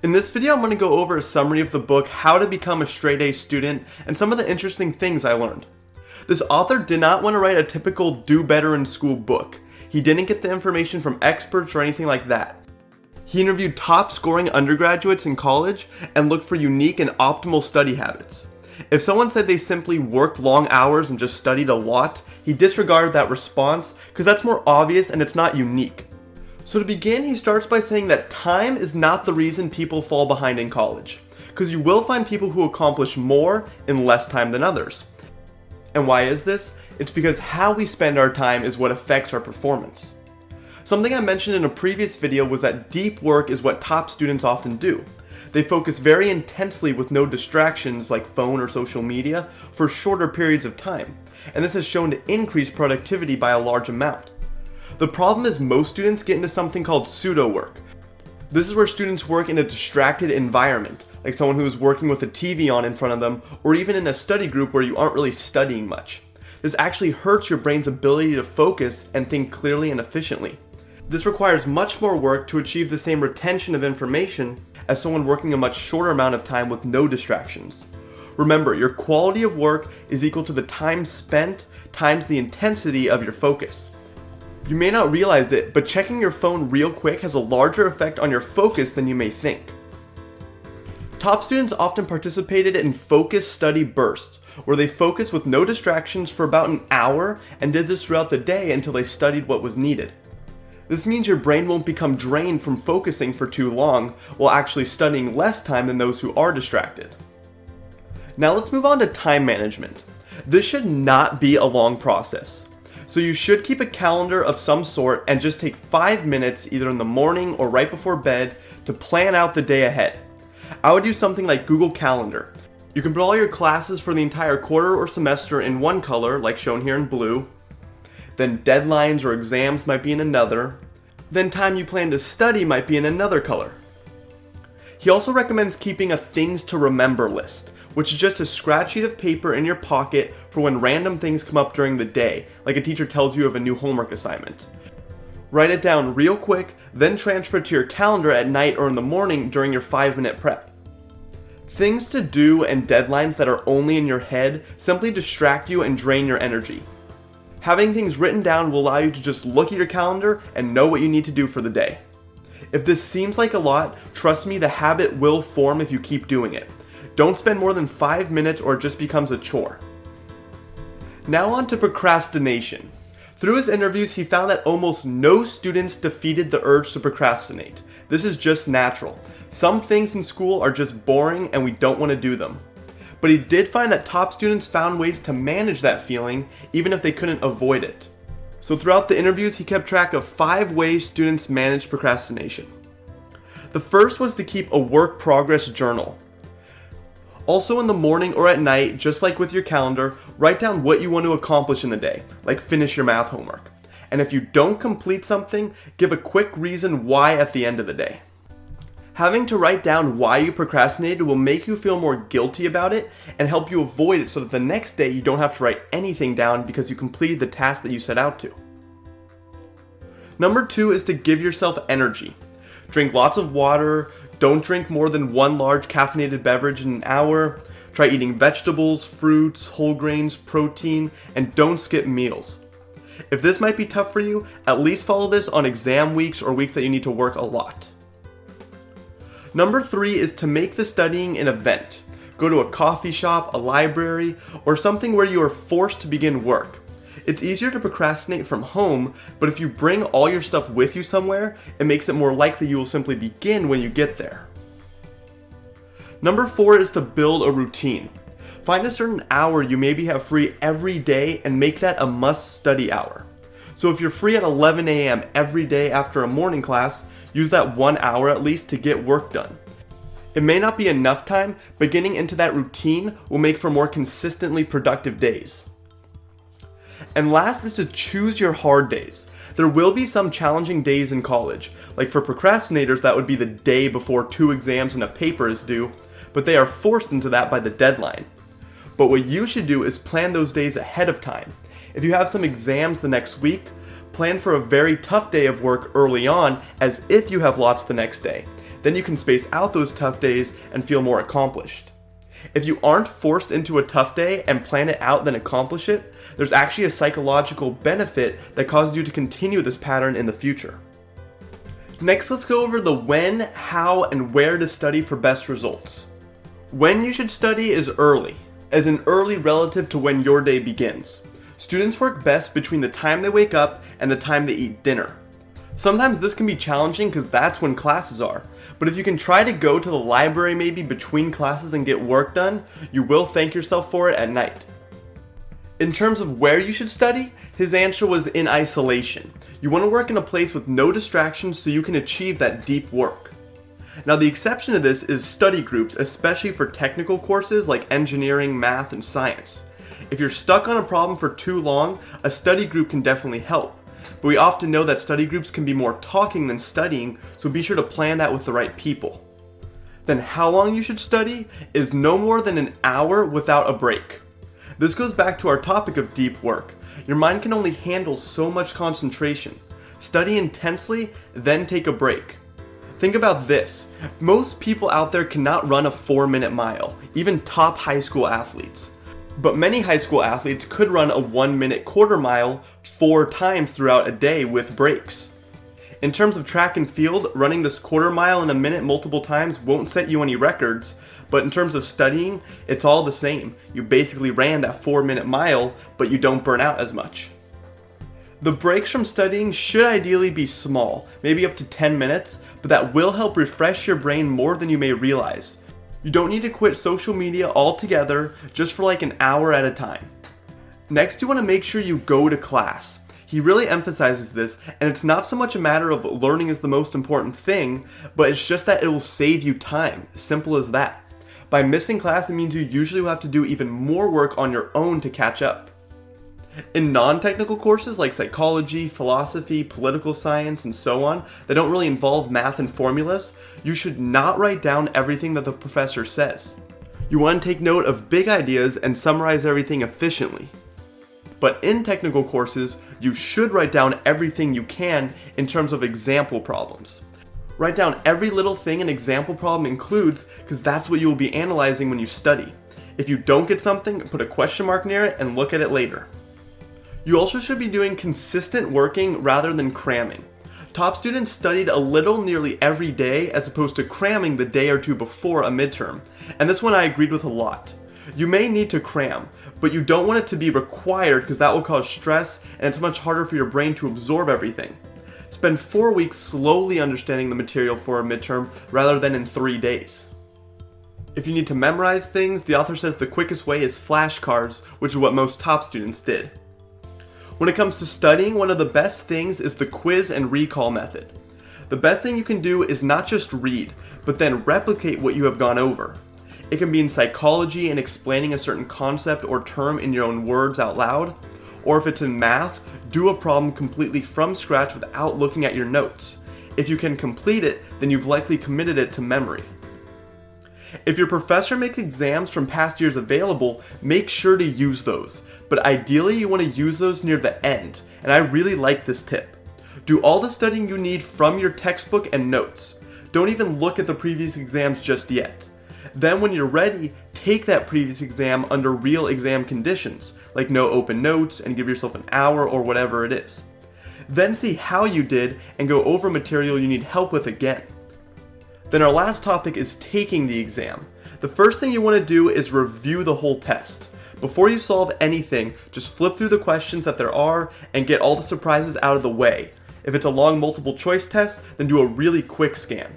In this video, I'm going to go over a summary of the book How to Become a Straight A Student and some of the interesting things I learned. This author did not want to write a typical do better in school book. He didn't get the information from experts or anything like that. He interviewed top scoring undergraduates in college and looked for unique and optimal study habits. If someone said they simply worked long hours and just studied a lot, he disregarded that response because that's more obvious and it's not unique. So to begin, he starts by saying that time is not the reason people fall behind in college, because you will find people who accomplish more in less time than others. And why is this? It's because how we spend our time is what affects our performance. Something I mentioned in a previous video was that deep work is what top students often do. They focus very intensely with no distractions like phone or social media for shorter periods of time, and this has shown to increase productivity by a large amount. The problem is most students get into something called pseudo work. This is where students work in a distracted environment, like someone who is working with a TV on in front of them, or even in a study group where you aren't really studying much. This actually hurts your brain's ability to focus and think clearly and efficiently. This requires much more work to achieve the same retention of information as someone working a much shorter amount of time with no distractions. Remember, your quality of work is equal to the time spent times the intensity of your focus. You may not realize it, but checking your phone real quick has a larger effect on your focus than you may think. Top students often participated in focused study bursts, where they focused with no distractions for about an hour and did this throughout the day until they studied what was needed. This means your brain won't become drained from focusing for too long, while actually studying less time than those who are distracted. Now let's move on to time management. This should not be a long process. So you should keep a calendar of some sort and just take 5 minutes either in the morning or right before bed to plan out the day ahead. I would use something like Google Calendar. You can put all your classes for the entire quarter or semester in one color, like shown here in blue. Then deadlines or exams might be in another. Then time you plan to study might be in another color. He also recommends keeping a things to remember list, which is just a scratch sheet of paper in your pocket for when random things come up during the day, like a teacher tells you of a new homework assignment. Write it down real quick, then transfer it to your calendar at night or in the morning during your 5-minute prep. Things to do and deadlines that are only in your head simply distract you and drain your energy. Having things written down will allow you to just look at your calendar and know what you need to do for the day. If this seems like a lot, trust me, the habit will form if you keep doing it. Don't spend more than 5 minutes or it just becomes a chore. Now on to procrastination. Through his interviews, he found that almost no students defeated the urge to procrastinate. This is just natural. Some things in school are just boring and we don't want to do them. But he did find that top students found ways to manage that feeling even if they couldn't avoid it. So throughout the interviews, he kept track of 5 ways students managed procrastination. The first was to keep a work progress journal. Also in the morning or at night, just like with your calendar, write down what you want to accomplish in the day, like finish your math homework. And if you don't complete something, give a quick reason why at the end of the day. Having to write down why you procrastinated will make you feel more guilty about it and help you avoid it so that the next day you don't have to write anything down because you completed the task that you set out to. Number 2 is to give yourself energy. Drink lots of water. Don't drink more than 1 large caffeinated beverage in an hour. Try eating vegetables, fruits, whole grains, protein, and don't skip meals. If this might be tough for you, at least follow this on exam weeks or weeks that you need to work a lot. Number 3 is to make the studying an event. Go to a coffee shop, a library, or something where you are forced to begin work. It's easier to procrastinate from home, but if you bring all your stuff with you somewhere, it makes it more likely you will simply begin when you get there. Number 4 is to build a routine. Find a certain hour you maybe have free every day and make that a must-study hour. So if you're free at 11 a.m. every day after a morning class, use that 1 hour at least to get work done. It may not be enough time, but getting into that routine will make for more consistently productive days. And last is to choose your hard days. There will be some challenging days in college, like for procrastinators that would be the day before 2 exams and a paper is due, but they are forced into that by the deadline. But what you should do is plan those days ahead of time. If you have some exams the next week, plan for a very tough day of work early on as if you have lots the next day. Then you can space out those tough days and feel more accomplished. If you aren't forced into a tough day and plan it out then accomplish it, there's actually a psychological benefit that causes you to continue this pattern in the future. Next, let's go over the when, how, and where to study for best results. When you should study is early, as in early relative to when your day begins. Students work best between the time they wake up and the time they eat dinner. Sometimes this can be challenging because that's when classes are, but if you can try to go to the library maybe between classes and get work done, you will thank yourself for it at night. In terms of where you should study, his answer was in isolation. You want to work in a place with no distractions so you can achieve that deep work. Now the exception to this is study groups, especially for technical courses like engineering, math, and science. If you're stuck on a problem for too long, a study group can definitely help. But we often know that study groups can be more talking than studying, so be sure to plan that with the right people. Then how long you should study is no more than an hour without a break. This goes back to our topic of deep work. Your mind can only handle so much concentration. Study intensely, then take a break. Think about this. Most people out there cannot run a 4-minute mile, even top high school athletes. But many high school athletes could run a 1-minute quarter mile 4 times throughout a day with breaks. In terms of track and field, running this quarter mile in a minute multiple times won't set you any records, but in terms of studying, it's all the same. You basically ran that 4-minute mile, but you don't burn out as much. The breaks from studying should ideally be small, maybe up to 10 minutes, but that will help refresh your brain more than you may realize. You don't need to quit social media altogether, just for like an hour at a time. Next, you want to make sure you go to class. He really emphasizes this, and it's not so much a matter of learning is the most important thing, but it's just that it will save you time, simple as that. By missing class, it means you usually will have to do even more work on your own to catch up. In non-technical courses like psychology, philosophy, political science, and so on, that don't really involve math and formulas, you should not write down everything that the professor says. You want to take note of big ideas and summarize everything efficiently. But in technical courses, you should write down everything you can in terms of example problems. Write down every little thing an example problem includes, because that's what you will be analyzing when you study. If you don't get something, put a question mark near it and look at it later. You also should be doing consistent working rather than cramming. Top students studied a little nearly every day as opposed to cramming the day or two before a midterm, and this one I agreed with a lot. You may need to cram, but you don't want it to be required because that will cause stress and it's much harder for your brain to absorb everything. Spend 4 weeks slowly understanding the material for a midterm rather than in 3 days. If you need to memorize things, the author says the quickest way is flashcards, which is what most top students did. When it comes to studying, one of the best things is the quiz and recall method. The best thing you can do is not just read, but then replicate what you have gone over. It can be in psychology and explaining a certain concept or term in your own words out loud, or if it's in math, do a problem completely from scratch without looking at your notes. If you can complete it, then you've likely committed it to memory. If your professor makes exams from past years available, make sure to use those. But ideally you want to use those near the end, and I really like this tip. Do all the studying you need from your textbook and notes. Don't even look at the previous exams just yet. Then when you're ready, take that previous exam under real exam conditions, like no open notes and give yourself an hour or whatever it is. Then see how you did and go over material you need help with again. Then our last topic is taking the exam. The first thing you want to do is review the whole test. Before you solve anything, just flip through the questions that there are and get all the surprises out of the way. If it's a long multiple choice test, then do a really quick scan.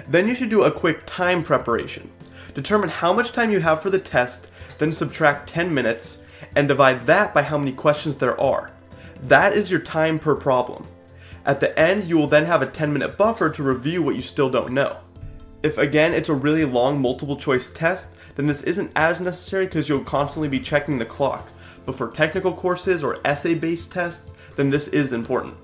Then you should do a quick time preparation. Determine how much time you have for the test, then subtract 10 minutes, and divide that by how many questions there are. That is your time per problem. At the end, you will then have a 10-minute buffer to review what you still don't know. If again it's a really long multiple choice test, then this isn't as necessary because you'll constantly be checking the clock. But for technical courses or essay-based tests, then this is important.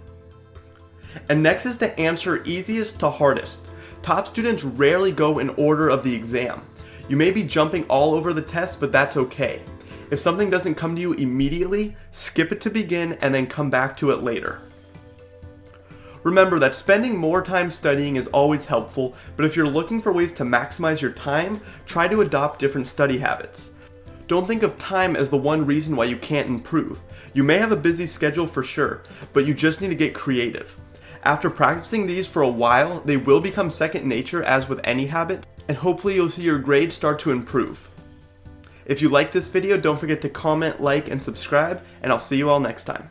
And next is to answer easiest to hardest. Top students rarely go in order of the exam. You may be jumping all over the test, but that's okay. If something doesn't come to you immediately, skip it to begin and then come back to it later. Remember that spending more time studying is always helpful, but if you're looking for ways to maximize your time, try to adopt different study habits. Don't think of time as the one reason why you can't improve. You may have a busy schedule for sure, but you just need to get creative. After practicing these for a while, they will become second nature as with any habit, and hopefully you'll see your grades start to improve. If you like this video, don't forget to comment, like, and subscribe, and I'll see you all next time.